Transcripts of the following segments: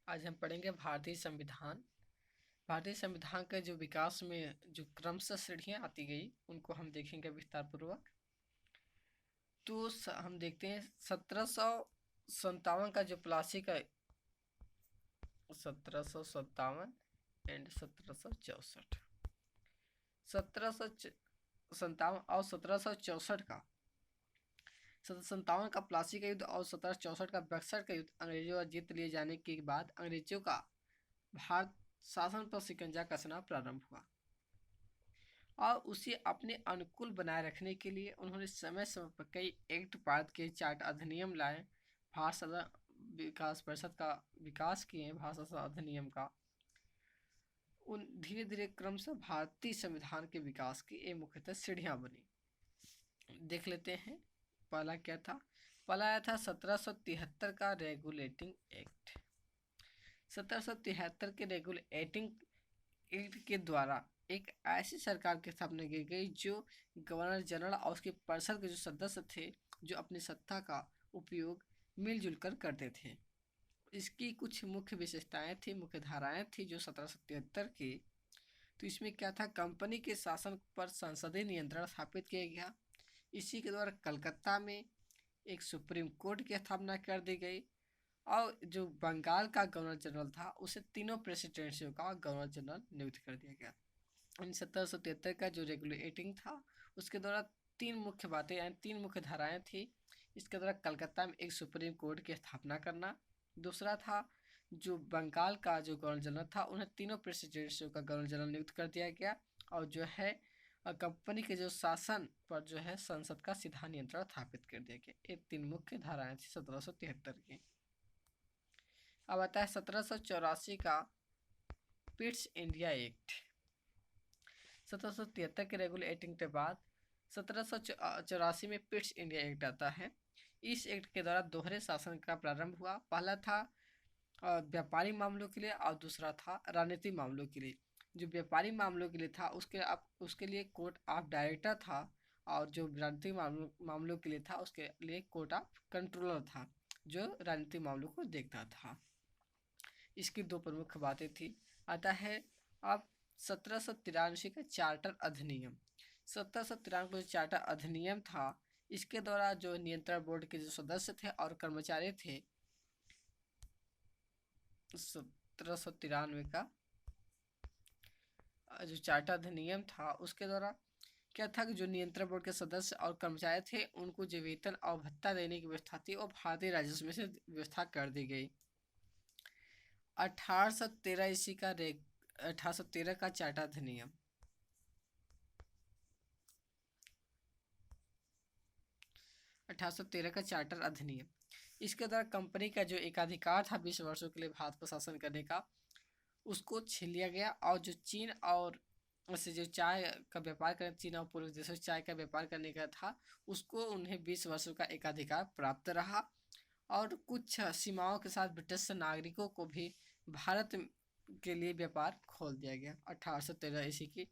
आज हम पढ़ेंगे भारतीय संविधान। भारतीय संविधान के जो विकास में जो क्रमशः सीढ़ियाँ आती गई उनको हम देखेंगे विस्तार पूर्वक। तो हम देखते हैं 1757 का जो प्लासी का 1757 एंड 1764, 1757 और 1764 का 1757 का प्लासी का युद्ध और 1764 का बक्सर का युद्ध अंग्रेजों का जीत लिए जाने के बाद अंग्रेजों का भारत शासन पर शिकंजा कसना प्रारंभ हुआ और उसे अपने अनुकूल बनाए रखने के लिए उन्होंने समय समय पर कई एक्ट पारित किए, चार्ट अधिनियम लाए, भाषा विकास परिषद का विकास किए, भाषा अधिनियम का। उन धीरे धीरे क्रमशः भारतीय संविधान के विकास की ये मुख्यतः सीढ़ियाँ बनी। देख लेते हैं पहला क्या था। पहला आया था 1773 का रेगुलेटिंग एक्ट। 1773 के रेगुलेटिंग एक्ट के द्वारा एक ऐसी सरकार की स्थापना की गई जो गवर्नर जनरल और उसके परिषद के जो सदस्य थे जो अपनी सत्ता का उपयोग मिलजुल कर करते थे। इसकी कुछ मुख्य विशेषताएं थी, मुख्य धाराएं थी जो 1773 की। तो इसमें क्या था, कंपनी के शासन पर संसदीय नियंत्रण स्थापित किया गया। इसी के द्वारा कलकत्ता में एक सुप्रीम कोर्ट की स्थापना कर दी गई और जो बंगाल का गवर्नर जनरल था उसे तीनों प्रेसिडेंसियों का गवर्नर जनरल नियुक्त कर दिया गया। 1773 का जो रेगुलेटिंग था उसके द्वारा तीन मुख्य बातें यानी तीन मुख्य धाराएं थी। इसके द्वारा कलकत्ता में एक सुप्रीम कोर्ट की स्थापना करना, दूसरा था जो बंगाल का जो गवर्नर जनरल था उन्हें तीनों प्रेसिडेंसियों का गवर्नर जनरल नियुक्त कर दिया गया और जो है कंपनी के जो शासन पर जो है संसद का सीधा नियंत्रण स्थापित कर दिया गया। ये तीन मुख्य धाराएं थी 1773 की। अब आता है 1784 का पिट्स इंडिया एक्ट। 1773 के रेगुलेटिंग के बाद 1784 में पिट्स इंडिया एक्ट आता है। इस एक्ट के द्वारा दोहरे शासन का प्रारंभ हुआ। पहला था व्यापारी मामलों के लिए और दूसरा था राजनीतिक मामलों के लिए। जो व्यापारी मामलों के लिए था उसके लिए कोर्ट ऑफ डायरेक्टर था और जो राजनीतिक मामलों के लिए था उसके लिए कोर्ट ऑफ कंट्रोलर था जो राजनीतिक मामलों को देखता था। इसकी दो प्रमुख बातें थी। आता है अब 1783 का चार्टर अधिनियम। 1793 जो चार्टर अधिनियम था इसके द्वारा जो नियंत्रण बोर्ड के जो सदस्य थे और कर्मचारी थे 1793 का जो चार्टर अधिनियम था उसके द्वारा क्या था कि जो नियंत्रण बोर्ड के सदस्य और कर्मचारी थे उनको जो वेतन और भत्ता देने की व्यवस्था थी वो भारतीय राजस्व में से व्यवस्था कर दी गई। 1813 ईस्वी का 1813 का चार्टर अधिनियम। 1813 का चार्टर अधिनियम इसके द्वारा कंपनी का जो एकाधिकार था 20 वर्षों के लिए भारत पर शासन करने का उसको छीन लिया गया और जो चीन और से जो चाय का व्यापार करने, चीन और पूर्व देशों से चाय का व्यापार करने का था उसको उन्हें 20 वर्षों का एकाधिकार प्राप्त रहा और कुछ सीमाओं के साथ ब्रिटिश नागरिकों को भी भारत के लिए व्यापार खोल दिया गया। 1813 ईस्वी की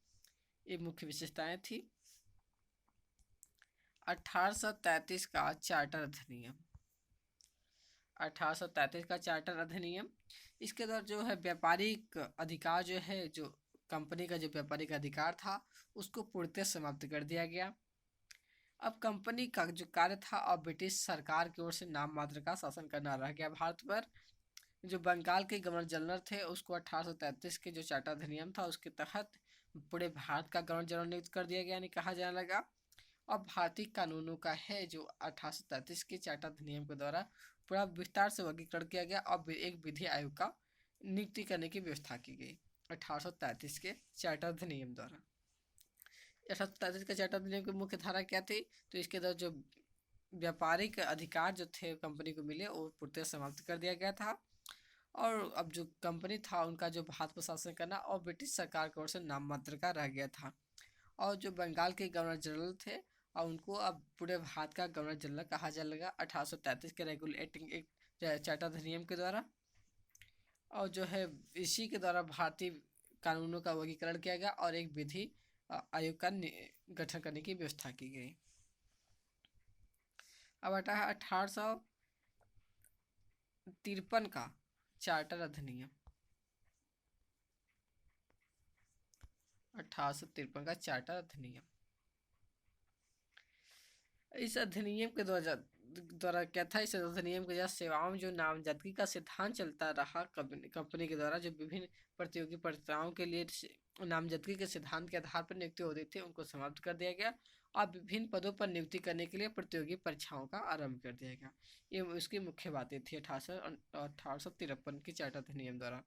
ये मुख्य विशेषताएं थी। 1833 का चार्टर अधिनियम। 1833 का चार्टर अधिनियम इसके द्वारा जो है व्यापारिक अधिकार जो है जो कंपनी का जो व्यापारिक अधिकार था उसको पूर्णतः समाप्त कर दिया गया। अब कंपनी का जो कार्य था अब ब्रिटिश सरकार की ओर से नाम मात्र का शासन करना रह गया भारत पर। जो बंगाल के गवर्नर जनरल थे उसको 1833 के जो चार्टर अधिनियम था उसके तहत पूरे भारत का गवर्नर जनरल नियुक्त कर दिया गया, यानी कहा जाने लगा। अब भारतीय कानूनों का है जो 1833 के चार्टर अधिनियम के द्वारा पूरा विस्तार से वर्गीकरण किया गया और एक विधि आयोग का नियुक्ति करने की व्यवस्था की गई 1833 के चार्टर अधिनियम द्वारा। 1833 के चार्टर अधिनियम की मुख्य धारा क्या थी, तो इसके द्वारा जो व्यापारिक अधिकार जो थे कंपनी को मिले वो पूर्णतः समाप्त कर दिया गया था और अब जो कंपनी था उनका जो भारत पर शासन करना और ब्रिटिश सरकार की ओर से नाम मात्र का रह गया था। और जो बंगाल के गवर्नर जनरल थे और उनको अब पूरे भारत का गवर्नर जनरल कहा जाने लगा 1833 के रेगुलेटिंग एक चार्टर अधिनियम के द्वारा। और जो है इसी के द्वारा भारतीय कानूनों का वर्गीकरण किया गया और एक विधि आयोग का गठन करने की व्यवस्था की गई। अब आता है 1853 का चार्टर अधिनियम, 1853 का चार्टर अधिनियम। इस अधिनियम के द्वारा क्या था, इस अधिनियम के द्वारा सेवाओं में जो नामजदगी का सिद्धांत चलता रहा कंपनी के द्वारा, जो विभिन्न प्रतियोगी परीक्षाओं के लिए नामजदगी के सिद्धांत के आधार पर नियुक्ति होती थी, उनको समाप्त कर दिया गया और विभिन्न पदों पर नियुक्ति करने के लिए प्रतियोगी परीक्षाओं का आरंभ कर दिया गया। ये उसकी मुख्य बातें थी 1853 की चार्टर अधिनियम द्वारा।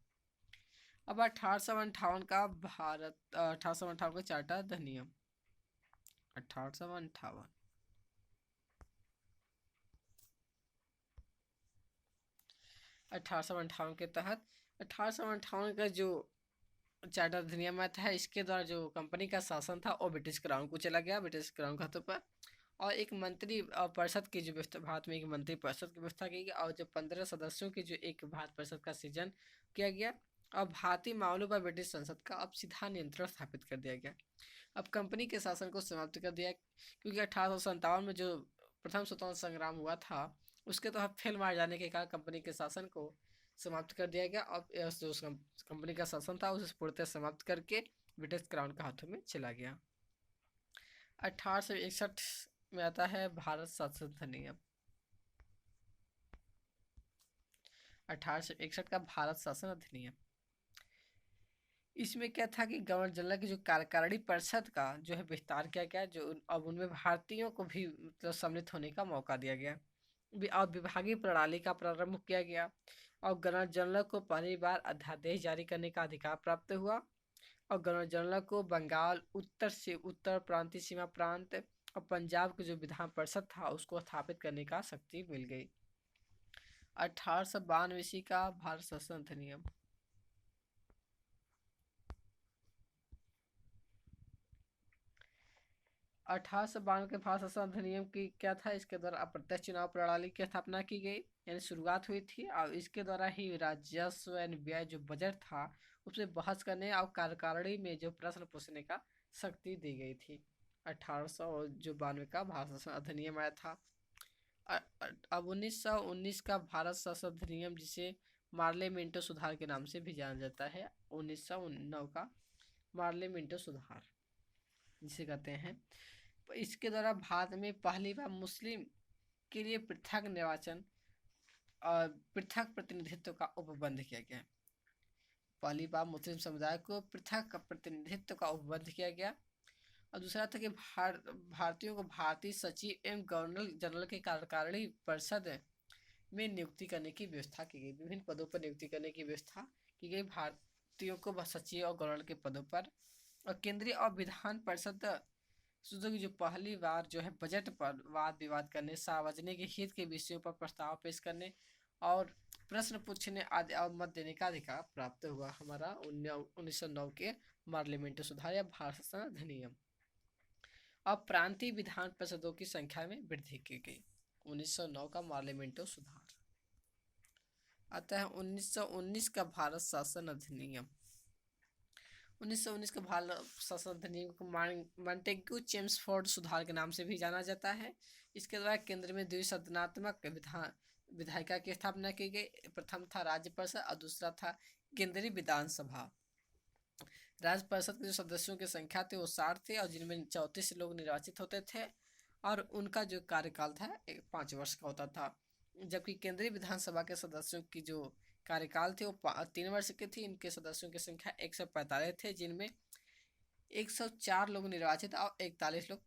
अब 1858 का भारत 1858 का चार्टर अधिनियम, 1858 1858 के तहत 1858 का जो चार्टर अधिनियम आया था, इसके द्वारा जो कंपनी का शासन था वो ब्रिटिश क्राउन को चला गया, ब्रिटिश क्राउन के हाथों पर। और एक मंत्री परिषद की जो व्यवस्था, भारत में एक मंत्री परिषद की व्यवस्था की गई और जो 15 सदस्यों की जो एक भारत परिषद का सृजन किया गया। और भारतीय मामलों पर ब्रिटिश संसद का अब सीधा नियंत्रण स्थापित कर दिया गया। अब कंपनी के शासन को समाप्त कर दिया, क्योंकि 1857 में जो प्रथम स्वतंत्रता संग्राम हुआ था, उसके तहत फेल मार जाने के कारण कंपनी के शासन को समाप्त कर दिया गया। अब जो कंपनी का शासन था उसे पूर्णतः समाप्त करके ब्रिटिश क्राउन के हाथों में चला गया। 1861 में आता है भारत शासन अधिनियम, 1861 का भारत शासन अधिनियम। इसमें क्या था कि गवर्नर जनरल की जो कार्यकारिणी परिषद का जो है विस्तार किया गया, जो अब उनमें भारतीयों को भी मतलब सम्मिलित होने का मौका दिया गया। अब विभागीय प्रणाली का प्रारंभ किया गया और गवर्नर जनरल को पहली बार अध्यादेश जारी करने का अधिकार प्राप्त हुआ। और गवर्नर जनरल को बंगाल, उत्तर प्रांतीय सीमा प्रांत और पंजाब की जो विधान परिषद था उसको स्थापित करने का शक्ति मिल गई। 1892 ईस्वी का भारत शासन अधिनियम, 1892 के भारत शासन अधिनियम की क्या था, इसके द्वारा अप्रत्यक्ष चुनाव प्रणाली की स्थापना की गई, यानी शुरुआत हुई थी। और इसके द्वारा ही राजस्व यानी व्यय जो बजट था उसमें बहस करने और कार्यकारिणी में जो प्रश्न पूछने का शक्ति दी गई थी। 1892 का भारत शासन अधिनियम आया था। अब 1919 का भारत शासन अधिनियम, जिसे मार्ले मिंटो सुधार के नाम से भी जाना जाता है, 1919 का मार्ले मिंटो सुधार जिसे कहते हैं। इसके द्वारा भारत में पहली बार मुस्लिम के लिए पृथक निर्वाचन और पृथक प्रतिनिधित्व का उपबंध किया गया। पहली बार मुस्लिम समुदाय को पृथक प्रतिनिधित्व का उपबंध किया गया। और दूसरा था कि भारतीयों को भारतीय सचिव एवं गवर्नर जनरल के कार्यकारिणी परिषद में नियुक्ति करने की व्यवस्था की गई। विभिन्न पदों पर नियुक्ति करने की व्यवस्था की गई भारतीयों को सचिव और गवर्नर के पदों पर। और केंद्रीय और विधान परिषद की जो पहली बार जो है बजट पर वाद विवाद करने, सार्वजनिक हित के विषयों पर प्रस्ताव पेश करने और प्रश्न पूछने आदि और मत देने का अधिकार प्राप्त हुआ हमारा 1909 के पार्लियामेंट सुधार या भारत शासन अधिनियम। अब प्रांतीय विधान परिषदों की संख्या में वृद्धि की गई। 1909 का पार्लियामेंट सुधार आता है। 1919 का भारत शासन अधिनियम, 1919 का भारत शासन अधिनियम को मॉन्टेग्यू चेम्सफोर्ड सुधार के नाम से भी जाना जाता है। इसके द्वारा केंद्र में द्विसदनात्मक विधायिका की स्थापना की गई। प्रथम था राज्य परिषद और दूसरा था केंद्रीय विधानसभा। राज्य परिषद के जो सदस्यों की संख्या थी वो 60 थे और जिनमें 34 लोग निर्वाचित होते थे और उनका जो कार्यकाल था 5 वर्ष का होता था। जबकि केंद्रीय विधानसभा के सदस्यों की जो कार्यकाल थे वो 3 वर्ष की थी। इनके सदस्यों की संख्या 145 थे, जिनमें 104 लोग निर्वाचित और 41 लोग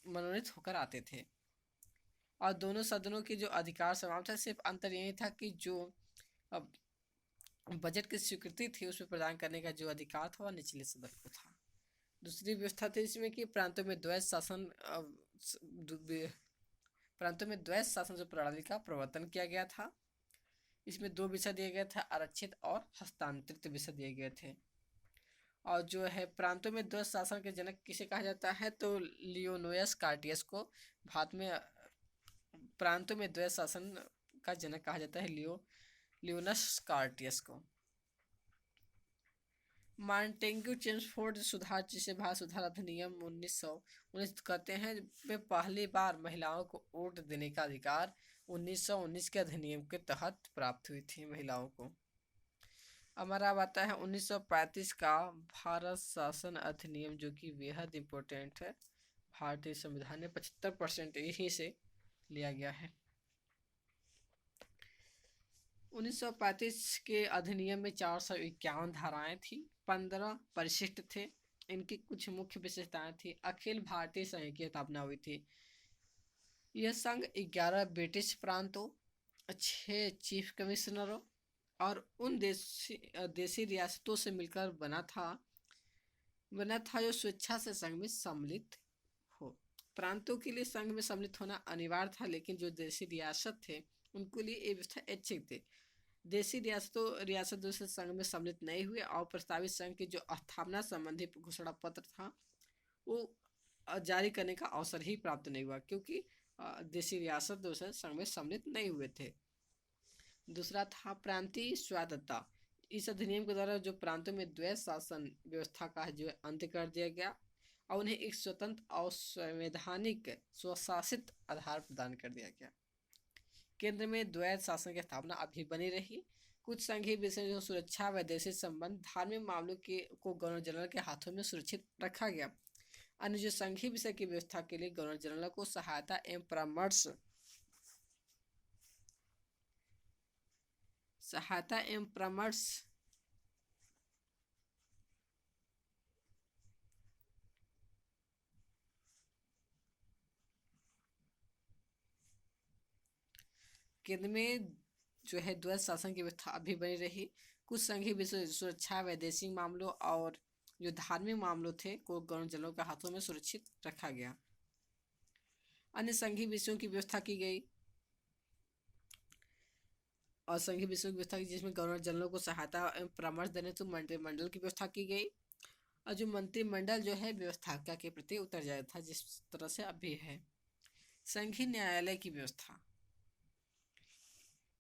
मनोनीत होकर आते थे। और दोनों सदनों के जो अधिकार समान था, सिर्फ अंतर यही था कि जो बजट की स्वीकृति थी उसमें प्रदान करने का जो अधिकार था वह निचले सदन को था। दूसरी व्यवस्था थी इसमें कि प्रांतों में द्वैध शासन जो प्रणाली का प्रवर्तन किया गया था। इसमें 2 विषय दिए गए थे, आरक्षित और हस्तांतरित विषय दिए गए थे। और जो है प्रांतों में द्वैध शासन के जनक किसे कहा जाता है, तो लियोनोयस कार्टियस को भारत में प्रांतों में द्वैध शासन का जनक कहा जाता है, लियोनस कार्टियस को। मॉन्टेग्यू चेम्सफोर्ड सुधार, जिसे भारत सुधार अधिनियम 1919 कहते हैं, वे पहली बार महिलाओं को वोट देने का अधिकार 1919 के अधिनियम के तहत प्राप्त हुई थी महिलाओं को। हमारा अब आता है 1935 का भारत शासन अधिनियम, जो कि बेहद इम्पोर्टेंट है। भारतीय संविधान में 75% यहीं से लिया गया है। 1935 के अधिनियम में 451 धाराएं थी, 15 परिशिष्ट थे। इनकी कुछ मुख्य विशेषताएं थी। अखिल भारतीय संघ की स्थापना हुई थी। यह संघ 11 ब्रिटिश प्रांतों, 6 चीफ कमिश्नरों और उन देशी रियासतों से मिलकर बना था जो स्वेच्छा से संघ में सम्मिलित हो। प्रांतों के लिए संघ में सम्मिलित होना अनिवार्य था, लेकिन जो देशी रियासत थे उनके लिए ये व्यवस्था ऐच्छिक थी। देशी रियासतों से संघ में सम्मिलित नहीं हुए और प्रस्तावित संघ की जो स्थापना संबंधी घोषणा पत्र था वो जारी करने का अवसर ही प्राप्त नहीं हुआ, क्योंकि देशी रियासत से संघ में सम्मिलित नहीं हुए थे। दूसरा था प्रांतीय स्वायत्तता। इस अधिनियम के द्वारा जो प्रांतों में द्वैत शासन व्यवस्था का जो अंत कर दिया गया और उन्हें एक स्वतंत्र और संवैधानिक स्वशासित आधार प्रदान कर दिया गया। केंद्र में द्वैत शासन की स्थापना अभी बनी रही। कुछ संघीय विषय जो सुरक्षा, वैदेशिक संबंध, धार्मिक मामलों को गवर्नर जनरल के हाथों में सुरक्षित रखा गया। अन्य जो संघीय विषय की व्यवस्था के लिए गवर्नर जनरल को सहायता एवं परामर्श केंद्र में जो है द्वैत शासन की व्यवस्था अभी बनी रही। कुछ संघीय विषय सुरक्षा, वैदेशिक मामलों और जो धार्मिक मामलों थे को गवर्नर जनरल के हाथों में सुरक्षित रखा गया। अन्य संघीय विषयों की व्यवस्था की गई और संघीय विषयों की व्यवस्था की जिसमें गवर्नर जनरल को सहायता एवं परामर्श देने तो मंत्रिमंडल की व्यवस्था की गई। और जो मंत्रिमंडल जो है व्यवस्थापिका के प्रति उत्तरदायी था, जिस तरह से अभी है। संघीय न्यायालय की व्यवस्था,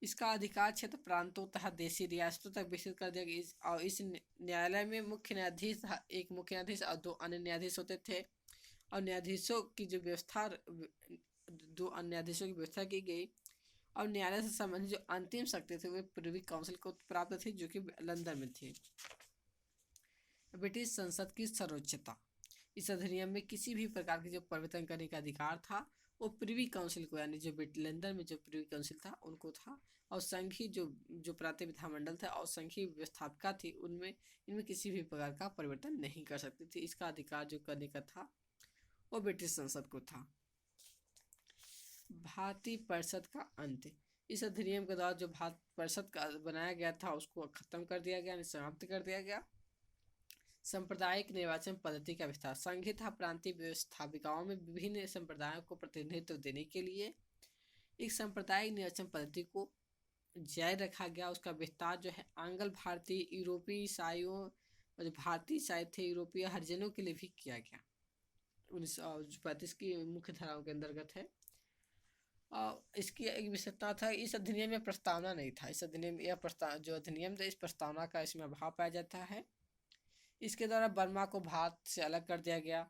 इसका अधिकार क्षेत्र प्रांतों तथा देशी रियासतों तक विस्तृत कर दिया गया और इस न्यायालय में मुख्य न्यायाधीश, एक मुख्य न्यायाधीश और 2 अन्य न्यायाधीश होते थे। और न्यायाधीशों की जो व्यवस्था, 2 अन्य न्यायाधीशों की व्यवस्था की गई। और न्यायालय से संबंधित जो अंतिम शक्ति थी वे प्रिवी काउंसिल को प्राप्त थी, जो कि लंदन में थी। ब्रिटिश संसद की सर्वोच्चता, इस अधिनियम में किसी भी प्रकार के जो परिवर्तन करने का अधिकार था वो प्रिवी काउंसिल को, यानी जो लंदन में जो प्रिवी काउंसिल था उनको था। और संघीय जो प्रांतीय विधानमंडल था और संघीय व्यवस्थापिका थी इनमें किसी भी प्रकार का परिवर्तन नहीं कर सकती थी। इसका अधिकार जो करने का था वो ब्रिटिश संसद को था। भारतीय परिषद का अंत, इस अधिनियम के द्वारा जो भारत परिषद का बनाया गया था उसको खत्म कर दिया गया, समाप्त कर दिया गया। सांप्रदायिक निर्वाचन पद्धति का विस्तार, संघीय तथा प्रांतीय व्यवस्थापिकाओं में विभिन्न संप्रदायों को प्रतिनिधित्व देने के लिए एक सांप्रदायिक निर्वाचन पद्धति को जारी रखा गया। उसका विस्तार जो है आंग्ल भारतीय, यूरोपीय ईसाइयों और भारतीय ईसाई थे यूरोपीय हरिजनों के लिए भी किया गया। 1935 की मुख्य धाराओं के अंतर्गत है। इसकी एक विशेषता था, इस अधिनियम में प्रस्तावना नहीं था। इस अधिनियम जो अधिनियम था इस प्रस्तावना का इसमें अभाव पाया जाता है। इसके द्वारा बर्मा को भारत से अलग कर दिया गया,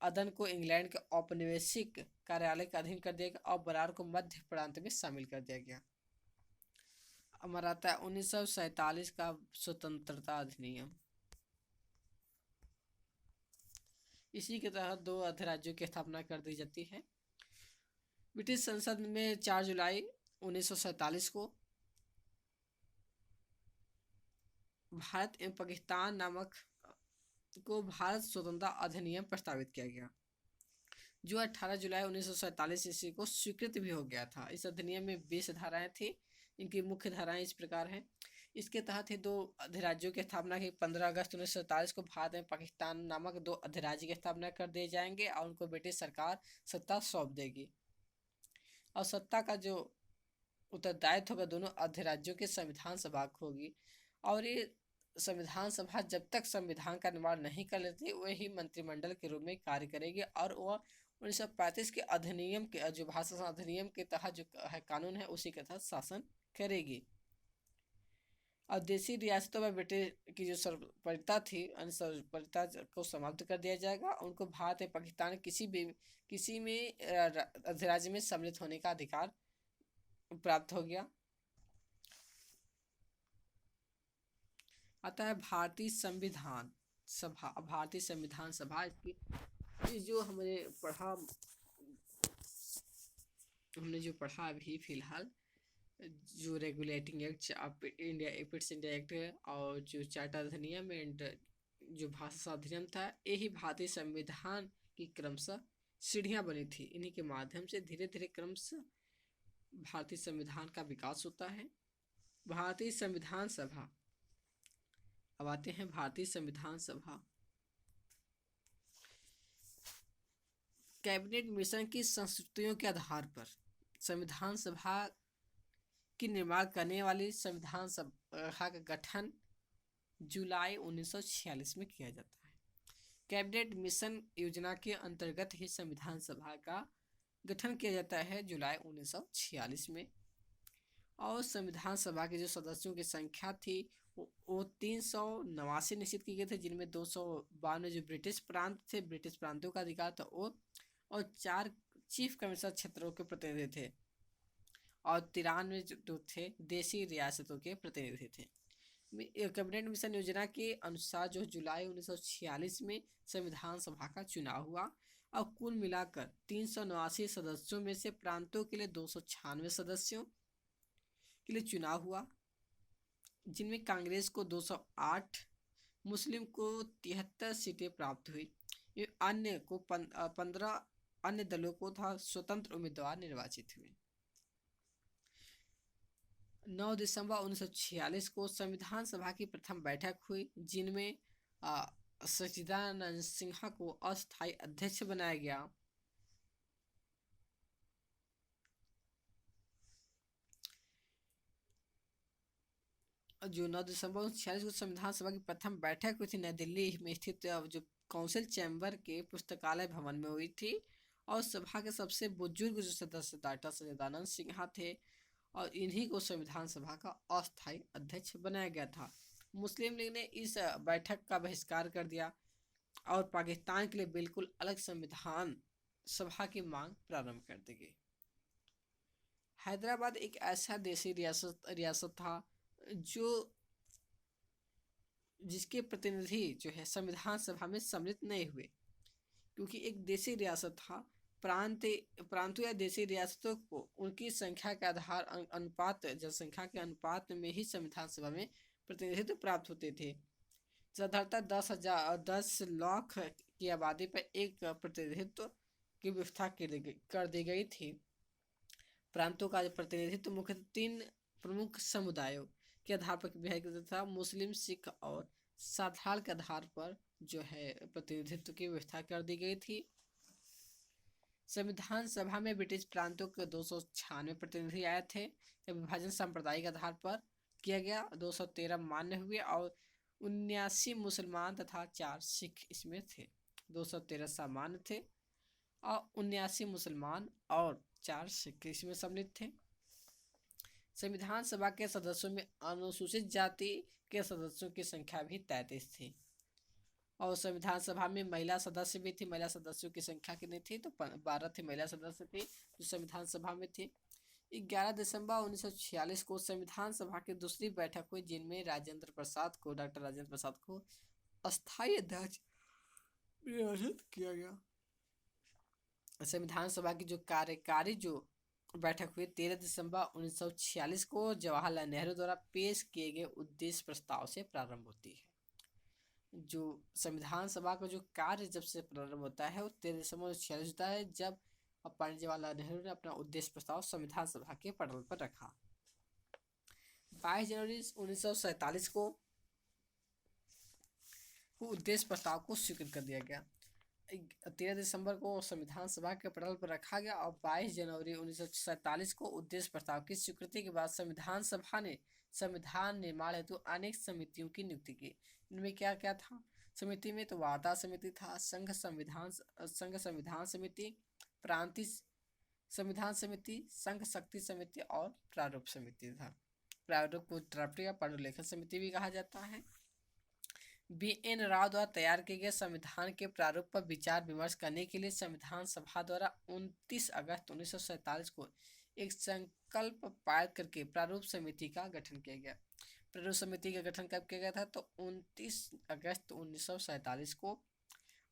अदन को इंग्लैंड के औपनिवेशिक कार्यालय के अधीन कर दिया गया और बरार को मध्य प्रांत में शामिल कर दिया गया। हमारा आता है 1947 का स्वतंत्रता अधिनियम। इसी के तहत 2 अधिराज्यों की स्थापना कर दी जाती है। ब्रिटिश संसद में 4 जुलाई 1947 को भारत एवं पाकिस्तान नामक को भारत स्वतंत्रता अधिनियम प्रस्तावित किया गया, जो 18 जुलाई 1947 ईस्वी को स्वीकृत भी हो गया था। इस अधिनियम में 20 धाराएं थी। इनकी मुख्य धाराएं इस प्रकार हैं। इसके तहत ही 2 अधिराज्यों की स्थापना की। 15 अगस्त 1947 को भारत एवं पाकिस्तान नामक 2 अधिराज्य की स्थापना कर दिए जाएंगे और उनको ब्रिटिश सरकार सत्ता सौंप देगी। और सत्ता का जो उत्तरदायित्व होगा दोनों अधिराज्यों के संविधान सभा को होगी। और ये संविधान सभा जब तक संविधान का निर्माण नहीं कर लेती वही मंत्रिमंडल के रूप में कार्य करेगी और वह 1935 के अधिनियम के जो भारत शासन अधिनियम के तहत जो है कानून है उसी के तहत शासन करेगी। और देशी रियासतों में ब्रिटिश की जो सर्वोपरिता थी सर्वोपरिता को समाप्त कर दिया जाएगा। उनको भारत या पाकिस्तान किसी में अधिराज्य में सम्मिलित होने का अधिकार प्राप्त हो गया। आता है भारतीय संविधान सभा। भारतीय संविधान सभा इसकी ये जो हमने जो पढ़ा अभी फिलहाल, जो रेगुलेटिंग एक्ट ऑफ इंडिया एपिट्स इंडिया एक्ट है, और जो चार्टर अधिनियम एंड जो भाषा अधिनियम था, यही भारतीय संविधान की क्रमशः सीढ़ियाँ बनी थी। इन्हीं के माध्यम से धीरे धीरे क्रमशः भारतीय संविधान का विकास होता है। भारतीय संविधान सभा, अब आते हैं भारतीय संविधान सभा। कैबिनेट मिशन की संस्तुतियों के आधार पर संविधान सभा की निर्माण करने वाली संविधान सभा का गठन जुलाई 1946 में किया जाता है। कैबिनेट मिशन योजना के अंतर्गत ही संविधान सभा का गठन किया जाता है जुलाई 1946 में। और संविधान सभा के जो सदस्यों की संख्या थी वो 389 निश्चित की गई थे, जिनमें 292 जो ब्रिटिश प्रांत थे, ब्रिटिश प्रांतों का अधिकार था वो, और 4 चीफ कमिश्नर क्षेत्रों के प्रतिनिधि थे, और 93 जो थे देशी रियासतों के प्रतिनिधि थे। कैबिनेट मिशन योजना के अनुसार जो जुलाई 1946 में संविधान सभा का चुनाव हुआ, और कुल मिलाकर 389 सदस्यों में से प्रांतों के लिए 296 सदस्यों के लिए चुनाव हुआ, जिनमें कांग्रेस को 208, मुस्लिम को 73 सीटें प्राप्त हुई। अन्य को 15 अन्य दलों को था स्वतंत्र उम्मीदवार निर्वाचित हुए। 9 दिसंबर 1946 को संविधान सभा की प्रथम बैठक हुई, जिनमें सच्चिदानंद सिन्हा को अस्थायी अध्यक्ष बनाया गया। जो 9 दिसंबर 1946 को संविधान सभा की प्रथम बैठक हुई थी, नई दिल्ली में स्थित जो काउंसिल चैम्बर के पुस्तकालय भवन में हुई थी, और सभा के सबसे बुजुर्ग जो सदस्य डॉक्टर सच्चिदानंद सिन्हा थे, और इन्हीं को संविधान सभा का अस्थायी अध्यक्ष बनाया गया था। मुस्लिम लीग ने इस बैठक का बहिष्कार कर दिया और पाकिस्तान के लिए बिल्कुल अलग संविधान सभा की मांग प्रारंभ कर दी गई। हैदराबाद एक ऐसा देशी रियासत था जो जिसके प्रतिनिधि जो है संविधान सभा में सम्मिलित नहीं हुए, क्योंकि एक देशी रियासत था। प्रांतों या देशी रियासतों को उनकी संख्या के आधार अनुपात जनसंख्या के अनुपात में ही संविधान सभा में प्रतिनिधित्व प्राप्त होते थे। साधारणतः 10 लाख की आबादी पर एक प्रतिनिधित्व की व्यवस्था कर दी गई थी। प्रांतों का प्रतिनिधित्व मुख्यतः 3 प्रमुख समुदायों के आधार पर किया था, मुस्लिम, सिख और साधारण के आधार पर जो है प्रतिनिधित्व की व्यवस्था कर दी गई थी। संविधान सभा में ब्रिटिश प्रांतों के 296 प्रतिनिधि आए थे। विभाजन सांप्रदायिक आधार पर किया गया। 213 मान्य हुए और 79 मुसलमान तथा 4 सिख इसमें थे। 213 सामान्य थे और 79 मुसलमान और 4 सिख इसमें सम्मिलित थे। संविधान सभा के सदस्यों में अनुसूचित जाति के सदस्यों की संख्या भी 33 थी, और संविधान सभा में महिला सदस्य भी थी। महिला सदस्यों की संख्या कितनी थी? तो 12 थी महिला सदस्य थी जो संविधान सभा में थी। 11 दिसंबर 1946 को संविधान सभा की दूसरी बैठक हुई, जिनमें डॉक्टर राजेंद्र प्रसाद को अस्थायी अध्यक्ष निर्वाचित किया गया। संविधान सभा की जो कार्यकारी जो बैठक हुई 13 दिसंबर 1946 को जवाहरलाल नेहरू द्वारा पेश किए गए उद्देश्य प्रस्ताव से प्रारंभ होती है। जो संविधान सभा का जो कार्य जब से प्रारंभ होता है वो 13 दिसंबर 1946 होता है, जब पंडित जवाहरलाल नेहरू ने अपना उद्देश्य प्रस्ताव संविधान सभा के पटल पर रखा। 22 जनवरी 1947 को उद्देश्य प्रस्ताव को स्वीकृत कर दिया गया। 13 दिसंबर को संविधान सभा के पटल पर रखा गया और 22 जनवरी 1947 को उद्देश्य प्रस्ताव की स्वीकृति के बाद संविधान सभा ने संविधान निर्माण हेतु अनेक समितियों की नियुक्ति की। इनमें क्या क्या था? समिति में तो वार्ता समिति था, संघ संविधान समिति, प्रांतीय संविधान समिति, संघ शक्ति समिति और प्रारूप समिति था। प्रारूप को ड्राफ्टिंग या पांडुलेखन समिति भी कहा जाता है। BN राव द्वारा तैयार किए गए संविधान के प्रारूप पर विचार विमर्श करने के लिए संविधान सभा द्वारा 29 अगस्त 1947 को एक संकल्प पारित करके प्रारूप समिति का गठन किया गया। प्रारूप समिति का गठन कब किया गया था? तो 29 अगस्त 1947 को,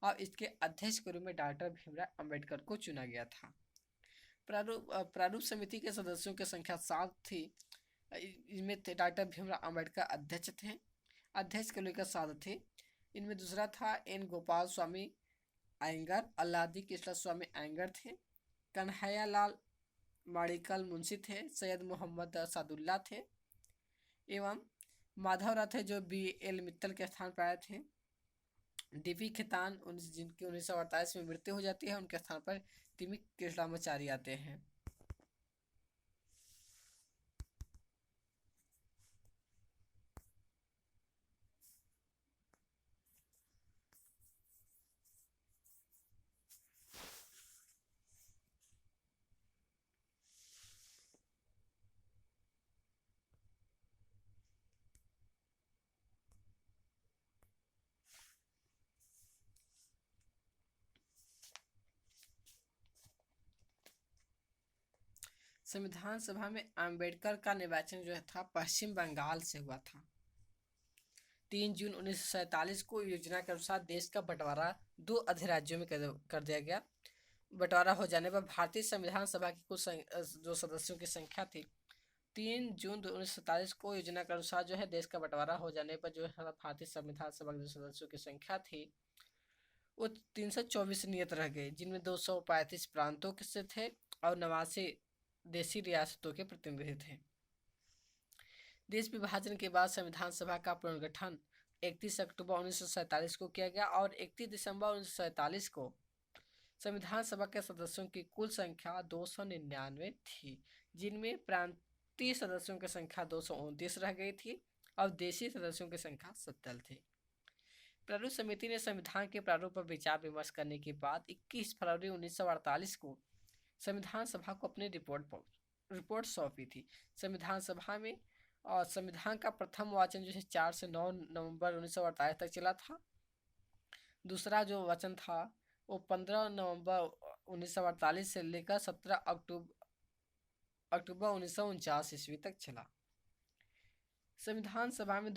और इसके अध्यक्ष के रूप में डॉक्टर भीमराव अंबेडकर को चुना गया था। प्रारूप समिति के सदस्यों की संख्या 7 थी। इनमें थे डॉक्टर भीमराव अंबेडकर अध्यक्ष थे, अध्यक्ष को लेकर 7 थे। इनमें दूसरा था एन गोपाल स्वामी अयंगर, अल्लादी कृष्ण स्वामी अयंगर थे, कन्हैया लाल माड़िकल मुंशी थे, सैयद मोहम्मद सादुल्ला थे, एवं माधव रथ है जो BL मित्तल के स्थान पर आए थे। DP खेतान जिनकी 1948 में मृत्यु हो जाती है, उनके स्थान पर तिमिक कृष्णामाचारी आते हैं। संविधान सभा में अंबेडकर का निर्वाचन जो था पश्चिम बंगाल से हुआ था। 3 जून 1947 को योजना के अनुसार देश का बंटवारा 2 अधिराज्यों में कर दिया गया। बंटवारा हो जाने पर भारतीय संविधान सभा की कुल जो सदस्यों की संख्या थी, 3 जून 1947 को योजना के अनुसार जो है देश का बंटवारा हो जाने पर जो है भारतीय संविधान सभा के जो सदस्यों की संख्या थी वो 324 नियत रह गई, जिनमें 235 प्रांतों के से थे और 89 देशी रियासतों के प्रतिनिधि थे। देश विभाजन के बाद संविधान सभा का पुनर्गठन 31 अक्टूबर 1947 को किया गया और 31 दिसंबर 1947 को संविधान सभा के सदस्यों की कुल संख्या 299 थी, जिनमें प्रांतीय सदस्यों की संख्या 229 रह गई थी और देशी सदस्यों की संख्या 70 थी। प्रारूप समिति ने संविधान के प्रारूप पर विचार विमर्श करने के बाद 21 फरवरी 1948 को संविधान सभा को अपनी रिपोर्ट सौंपी थी। संविधान सभा में और संविधान का प्रथम वाचन जो है 4 से 9 नवंबर 1948 तक चला था। दूसरा जो वाचन था वो 15 नवंबर 1948 से लेकर 17 अक्टूबर 1949 ईस्वी तक चला। संविधान सभा में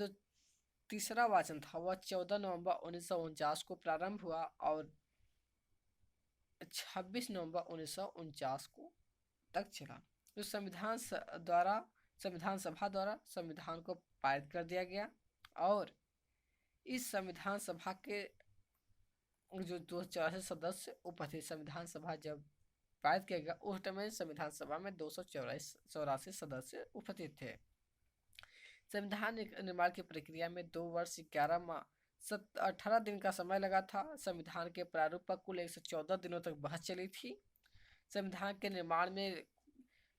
तीसरा वाचन था वह 14 नवंबर 1949 को प्रारंभ हुआ और 26 नवंबर 1949 को तक चला। तो संविधान सभा द्वारा संविधान को पारित कर दिया गया और इस संविधान सभा के जो 284 सदस्य उपस्थित, संविधान सभा जब पारित किया गया उस समय संविधान सभा में 284 सदस्य उपस्थित थे। संविधान निर्माण की प्रक्रिया में 2 वर्ष 11 माह 18 दिन का समय लगा था। संविधान के प्रारूप पर कुल 114 दिनों तक बहस चली थी। संविधान के निर्माण में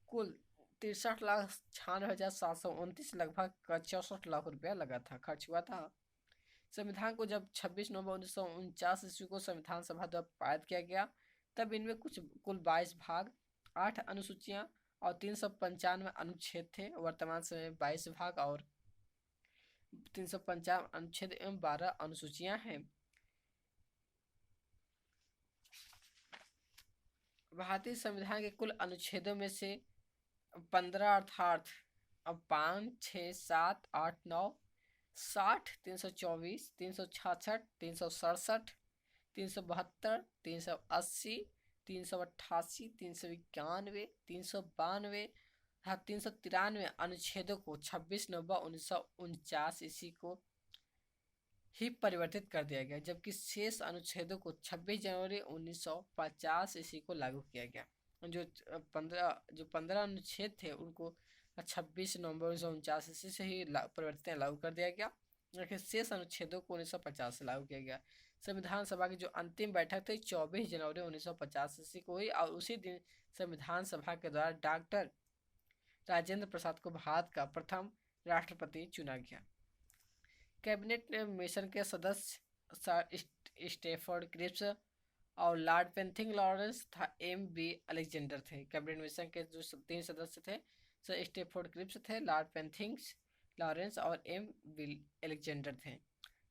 कुल 63,96,729 लगभग 64 लाख रुपया लगा था, खर्च हुआ था। संविधान को जब 26 नवंबर 1949 ईस्वी को संविधान सभा द्वारा पारित किया गया तब इनमें कुल 22 भाग, 8 अनुसूचियां और 395 अनुच्छेद थे। वर्तमान समय में 22 भाग और 355 अनुच्छेद एवं 12 अनुसूचियां हैं। भारतीय संविधान के कुल अनुच्छेदों में से 15 अर्थात 5, 6, 7, 8, 9, 60, 324, 366, 367, 372, 380, 388, 391, 392 तथा 393 अनुच्छेदों को 26 नवंबर 1949 ईस्वी को ही परिवर्तित कर दिया गया, जबकि शेष अनुच्छेदों को 26 जनवरी 1950 ईस्वी को लागू किया गया। जो 15 अनुच्छेद थे उनको 26 नवंबर 1949 ईस्वी से ही परिवर्तित लागू कर दिया गया, जबकि शेष अनुच्छेदों को 1950 से लागू किया गया। संविधान सभा की जो अंतिम बैठक थी 24 जनवरी 1950 ईस्वी को हुई और उसी दिन संविधान सभा के द्वारा डॉक्टर राजेंद्र प्रसाद को भारत का प्रथम राष्ट्रपति चुना गया। कैबिनेट मिशन के सदस्य सर स्टैफोर्ड क्रिप्स और लॉर्ड पेंथिंग लॉरेंस तथा M.B. अलेक्जेंडर थे। कैबिनेट मिशन के जो 3 सदस्य थे सर स्टैफोर्ड क्रिप्स थे, लॉर्ड पेंथिंग लॉरेंस और M.B. अलेक्जेंडर थे।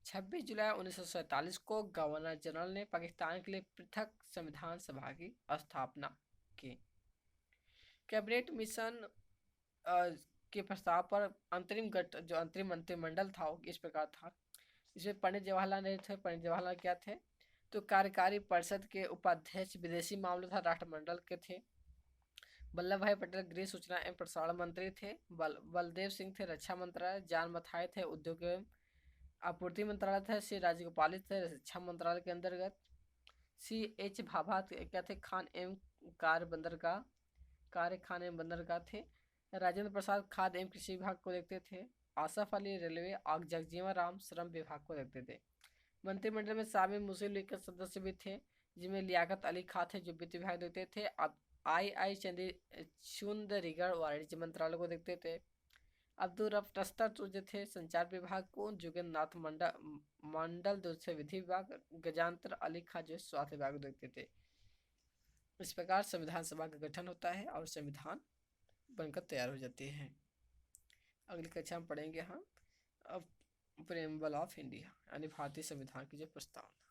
26 जुलाई 1947 को गवर्नर जनरल ने पाकिस्तान के लिए पृथक संविधान सभा की स्थापना की। कैबिनेट मिशन के प्रस्ताव पर अंतरिम मंत्रिमंडल था वो इस प्रकार था। इसमें पंडित जवाहरलाल नेहरू थे। पंडित जवाहरलाल क्या थे? तो कार्यकारी परिषद के उपाध्यक्ष, विदेशी मामलों तथा राष्ट्रमंडल के थे। वल्लभ भाई पटेल गृह सूचना एवं प्रसारण मंत्री थे। बलदेव सिंह थे रक्षा मंत्रालय। जान मथाई थे उद्योग एवं आपूर्ति मंत्रालय थे। श्री राजगोपाल थे रक्षा मंत्रालय के अंतर्गत। सी एच भाभा क्या थे? खान एवं कार्य खान एवं बंदरगाह थे। राजेंद्र प्रसाद खाद्य एवं कृषि विभाग को देखते थे। आसफ अली रेलवे और जगजीवन राम श्रम विभाग को देखते थे। मंत्रिमंडल में शामिल मुस्लिम लीग के सदस्य भी थे, जिनमें लियाकत अली खां थे जो वित्त विभाग देखते थे। अब आई चुंदरीगढ़ वाणिज्य मंत्रालय को देखते थे। अब्दुल रफ तस्तर जो थे संचार विभाग को। जोगेंद्र नाथ मंडल जो थे विधि विभाग। गजानतर अली खां जो स्वास्थ्य विभाग को देखते थे। इस प्रकार संविधान सभा का गठन होता है और संविधान बनकर तैयार हो जाती है। अगली कक्षा में पढ़ेंगे हम अब प्रेम्बल ऑफ इंडिया यानी भारतीय संविधान की जो प्रस्तावना।